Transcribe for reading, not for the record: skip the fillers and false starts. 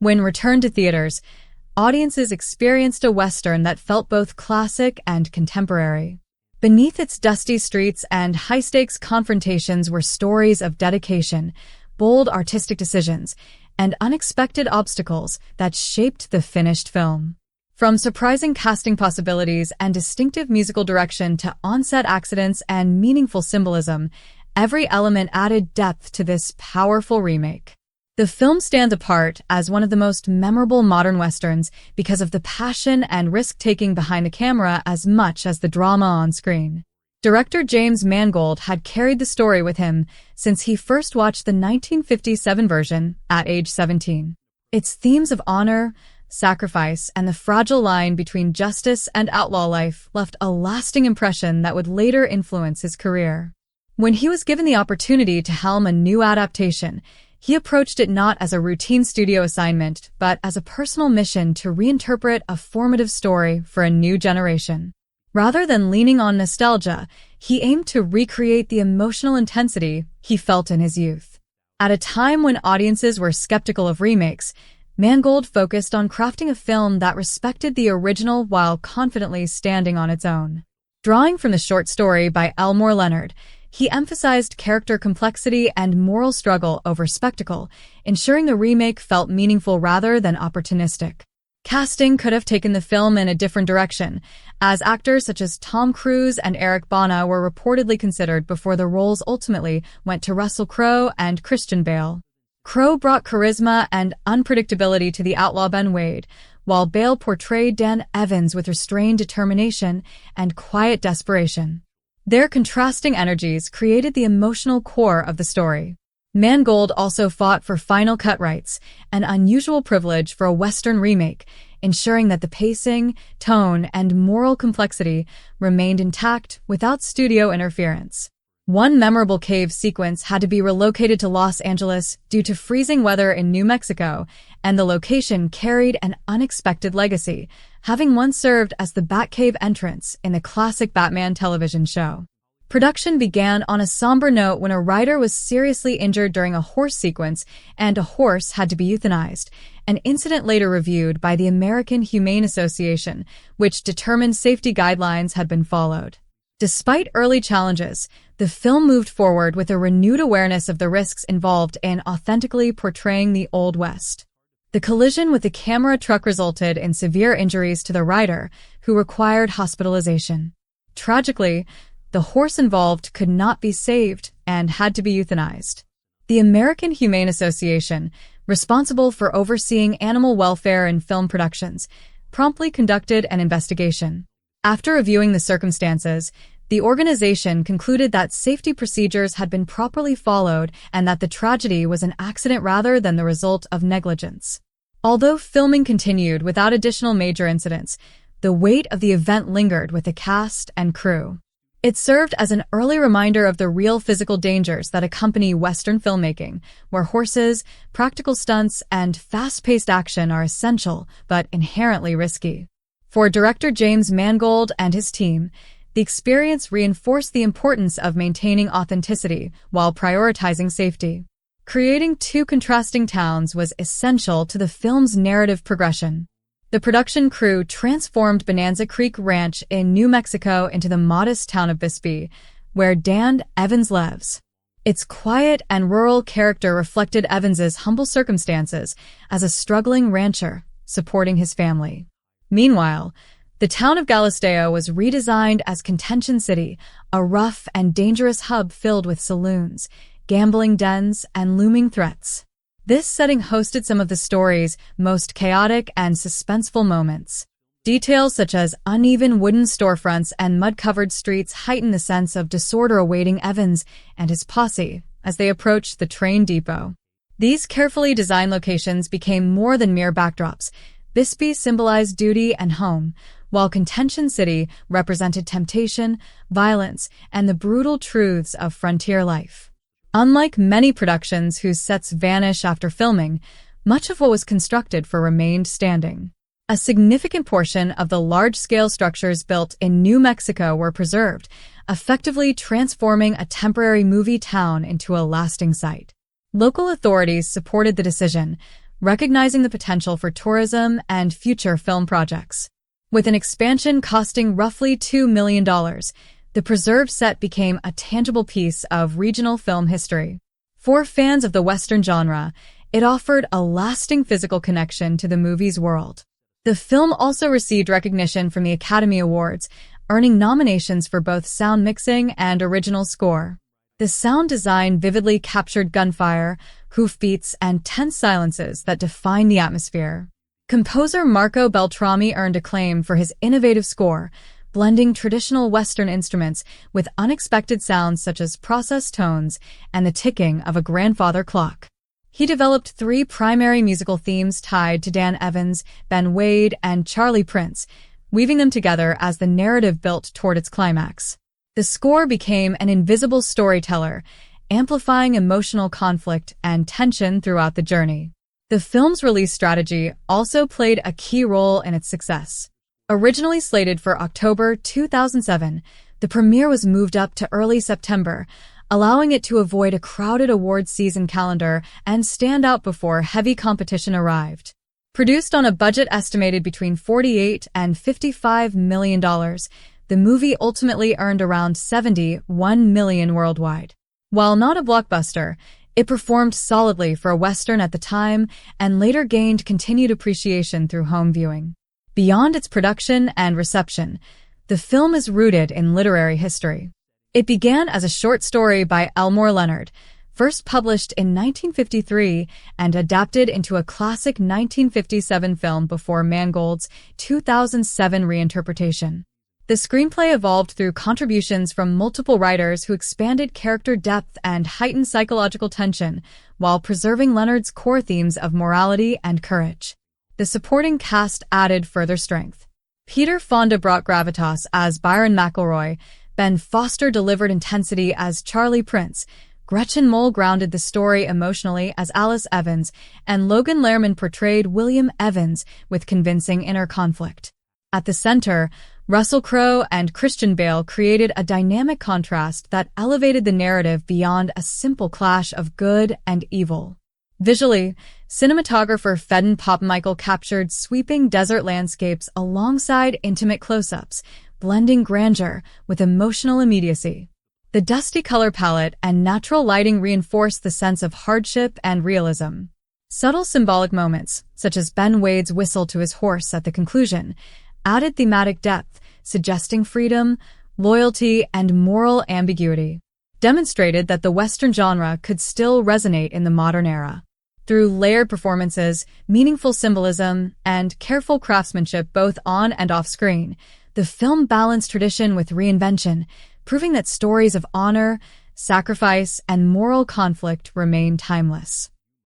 When returned to theaters, audiences experienced a Western that felt both classic and contemporary. Beneath its dusty streets and high-stakes confrontations were stories of dedication, bold artistic decisions, and unexpected obstacles that shaped the finished film. From surprising casting possibilities and distinctive musical direction to on-set accidents and meaningful symbolism, every element added depth to this powerful remake. The film stands apart as one of the most memorable modern westerns because of the passion and risk-taking behind the camera as much as the drama on screen. Director James Mangold had carried the story with him since he first watched the 1957 version at age 17. Its themes of honor, sacrifice, and the fragile line between justice and outlaw life left a lasting impression that would later influence his career. When he was given the opportunity to helm a new adaptation, he approached it not as a routine studio assignment, but as a personal mission to reinterpret a formative story for a new generation. Rather than leaning on nostalgia, he aimed to recreate the emotional intensity he felt in his youth. At a time when audiences were skeptical of remakes, Mangold focused on crafting a film that respected the original while confidently standing on its own. Drawing from the short story by Elmore Leonard, he emphasized character complexity and moral struggle over spectacle, ensuring the remake felt meaningful rather than opportunistic. Casting could have taken the film in a different direction, as actors such as Tom Cruise and Eric Bana were reportedly considered before the roles ultimately went to Russell Crowe and Christian Bale. Crowe brought charisma and unpredictability to the outlaw Ben Wade, while Bale portrayed Dan Evans with restrained determination and quiet desperation. Their contrasting energies created the emotional core of the story. Mangold also fought for final cut rights, an unusual privilege for a Western remake, ensuring that the pacing, tone, and moral complexity remained intact without studio interference. One memorable cave sequence had to be relocated to Los Angeles due to freezing weather in New Mexico, and the location carried an unexpected legacy, having once served as the Batcave entrance in the classic Batman television show. Production began on a somber note when a rider was seriously injured during a horse sequence and a horse had to be euthanized, an incident later reviewed by the American Humane Association, which determined safety guidelines had been followed. Despite early challenges, the film moved forward with a renewed awareness of the risks involved in authentically portraying the Old West. The collision with the camera truck resulted in severe injuries to the rider, who required hospitalization. Tragically, the horse involved could not be saved and had to be euthanized. The American Humane Association, responsible for overseeing animal welfare in film productions, promptly conducted an investigation. After reviewing the circumstances, the organization concluded that safety procedures had been properly followed and that the tragedy was an accident rather than the result of negligence. Although filming continued without additional major incidents, the weight of the event lingered with the cast and crew. It served as an early reminder of the real physical dangers that accompany Western filmmaking, where horses, practical stunts, and fast-paced action are essential but inherently risky. For director James Mangold and his team, the experience reinforced the importance of maintaining authenticity while prioritizing safety. Creating two contrasting towns was essential to the film's narrative progression. The production crew transformed Bonanza Creek Ranch in New Mexico into the modest town of Bisbee, where Dan Evans lives. Its quiet and rural character reflected Evans's humble circumstances as a struggling rancher supporting his family. Meanwhile, the town of Galisteo was redesigned as Contention City, a rough and dangerous hub filled with saloons, gambling dens, and looming threats. This setting hosted some of the story's most chaotic and suspenseful moments. Details such as uneven wooden storefronts and mud-covered streets heightened the sense of disorder awaiting Evans and his posse as they approached the train depot. These carefully designed locations became more than mere backdrops. Bisbee symbolized duty and home, while Contention City represented temptation, violence, and the brutal truths of frontier life. Unlike many productions whose sets vanish after filming, much of what was constructed remained standing. A significant portion of the large-scale structures built in New Mexico were preserved, effectively transforming a temporary movie town into a lasting site. Local authorities supported the decision, recognizing the potential for tourism and future film projects. With an expansion costing roughly $2 million, the preserved set became a tangible piece of regional film history. For fans of the Western genre, it offered a lasting physical connection to the movie's world. The film also received recognition from the Academy Awards, earning nominations for both sound mixing and original score. The sound design vividly captured gunfire, hoofbeats, and tense silences that define the atmosphere. Composer Marco Beltrami earned acclaim for his innovative score, blending traditional Western instruments with unexpected sounds such as processed tones and the ticking of a grandfather clock. He developed 3 primary musical themes tied to Dan Evans, Ben Wade, and Charlie Prince, weaving them together as the narrative built toward its climax. The score became an invisible storyteller, amplifying emotional conflict and tension throughout the journey. The film's release strategy also played a key role in its success. Originally slated for October 2007, the premiere was moved up to early September, allowing it to avoid a crowded awards season calendar and stand out before heavy competition arrived. Produced on a budget estimated between $48 and $55 million, the movie ultimately earned around $71 million worldwide. While not a blockbuster, it performed solidly for a Western at the time and later gained continued appreciation through home viewing. Beyond its production and reception, the film is rooted in literary history. It began as a short story by Elmore Leonard, first published in 1953 and adapted into a classic 1957 film before Mangold's 2007 reinterpretation. The screenplay evolved through contributions from multiple writers who expanded character depth and heightened psychological tension while preserving Leonard's core themes of morality and courage. The supporting cast added further strength. Peter Fonda brought gravitas as Byron McElroy, Ben Foster delivered intensity as Charlie Prince, Gretchen Mol grounded the story emotionally as Alice Evans, and Logan Lerman portrayed William Evans with convincing inner conflict. At the center, Russell Crowe and Christian Bale created a dynamic contrast that elevated the narrative beyond a simple clash of good and evil. Visually, cinematographer Fedon Popmichael captured sweeping desert landscapes alongside intimate close-ups, blending grandeur with emotional immediacy. The dusty color palette and natural lighting reinforced the sense of hardship and realism. Subtle symbolic moments, such as Ben Wade's whistle to his horse at the conclusion, added thematic depth, suggesting freedom, loyalty, and moral ambiguity, demonstrated that the Western genre could still resonate in the modern era. Through layered performances, meaningful symbolism, and careful craftsmanship both on and off screen, the film balanced tradition with reinvention, proving that stories of honor, sacrifice, and moral conflict remain timeless.